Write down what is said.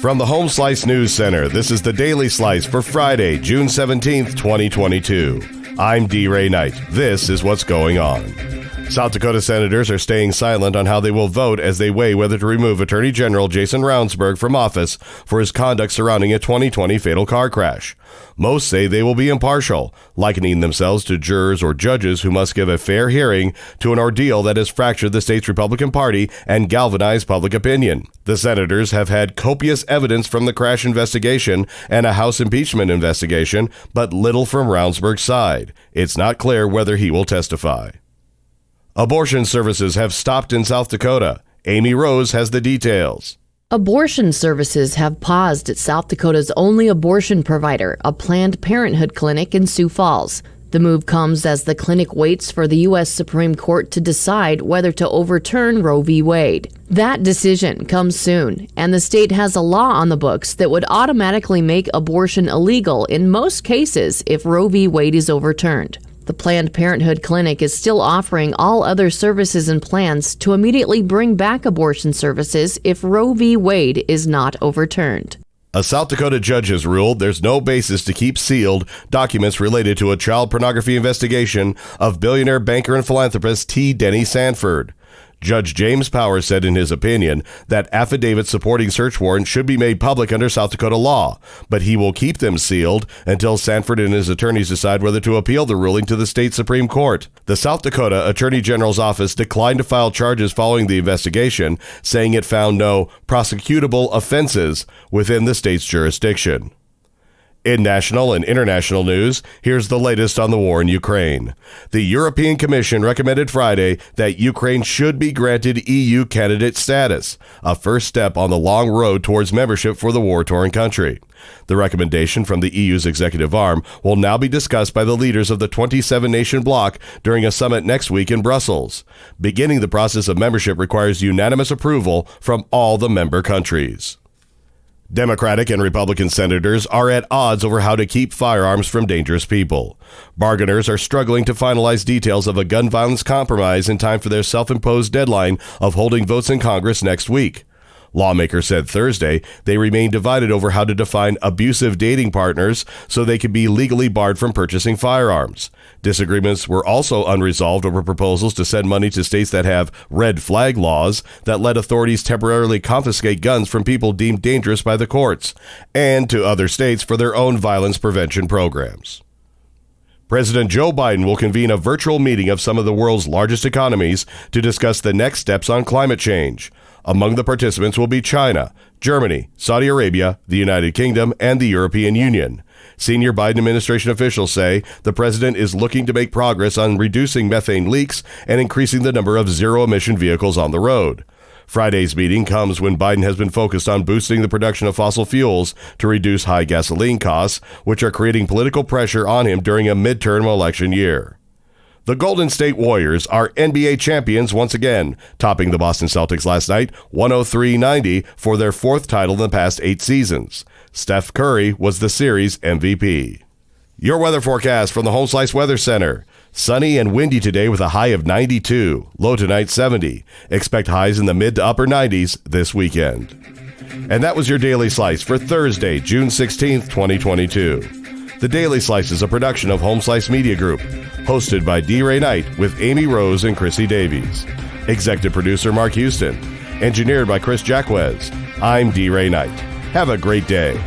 From the Home Slice News Center, this is the Daily Slice for Friday, June 17th, 2022. I'm D. Ray Knight. This is what's going on. South Dakota senators are staying silent on how they will vote as they weigh whether to remove Attorney General Jason Ravenbourg from office for his conduct surrounding a 2020 fatal car crash. Most say they will be impartial, likening themselves to jurors or judges who must give a fair hearing to an ordeal that has fractured the state's Republican Party and galvanized public opinion. The senators have had copious evidence from the crash investigation and a House impeachment investigation, but little from Ravenbourg's side. It's not clear whether he will testify. Abortion services have stopped in South Dakota. Amy Rose has the details. Abortion services have paused at South Dakota's only abortion provider, a Planned Parenthood clinic in Sioux Falls. The move comes as the clinic waits for the U.S. Supreme Court to decide whether to overturn Roe v. Wade. That decision comes soon, and the state has a law on the books that would automatically make abortion illegal in most cases if Roe v. Wade is overturned. The Planned Parenthood clinic is still offering all other services and plans to immediately bring back abortion services if Roe v. Wade is not overturned. A South Dakota judge has ruled there's no basis to keep sealed documents related to a child pornography investigation of billionaire banker and philanthropist T. Denny Sanford. Judge James Powers said in his opinion that affidavits supporting search warrants should be made public under South Dakota law, but he will keep them sealed until Sanford and his attorneys decide whether to appeal the ruling to the state Supreme Court. The South Dakota Attorney General's office declined to file charges following the investigation, saying it found no prosecutable offenses within the state's jurisdiction. In national and international news, here's the latest on the war in Ukraine. The European Commission recommended Friday that Ukraine should be granted EU candidate status, a first step on the long road towards membership for the war-torn country. The recommendation from the EU's executive arm will now be discussed by the leaders of the 27-nation bloc during a summit next week in Brussels. Beginning the process of membership requires unanimous approval from all the member countries. Democratic and Republican senators are at odds over how to keep firearms from dangerous people. Bargainers are struggling to finalize details of a gun violence compromise in time for their self-imposed deadline of holding votes in Congress next week. Lawmakers said Thursday they remain divided over how to define abusive dating partners so they can be legally barred from purchasing firearms. Disagreements were also unresolved over proposals to send money to states that have red flag laws that let authorities temporarily confiscate guns from people deemed dangerous by the courts, and to other states for their own violence prevention programs. President Joe Biden will convene a virtual meeting of some of the world's largest economies to discuss the next steps on climate change. Among the participants will be China, Germany, Saudi Arabia, the United Kingdom, and the European Union. Senior Biden administration officials say the president is looking to make progress on reducing methane leaks and increasing the number of zero-emission vehicles on the road. Friday's meeting comes when Biden has been focused on boosting the production of fossil fuels to reduce high gasoline costs, which are creating political pressure on him during a midterm election year. The Golden State Warriors are NBA champions once again, topping the Boston Celtics last night 103-90 for their fourth title in the past 8 seasons. Steph Curry was the series MVP. Your weather forecast from the Home Slice Weather Center. Sunny and windy today with a high of 92, low tonight 70. Expect highs in the mid to upper 90s this weekend. And that was your Daily Slice for Thursday, June 16th, 2022. The Daily Slice is a production of Home Slice Media Group, hosted by D. Ray Knight with Amy Rose and Chrissy Davies. Executive producer Mark Houston. Engineered by Chris Jacquez. I'm D. Ray Knight. Have a great day.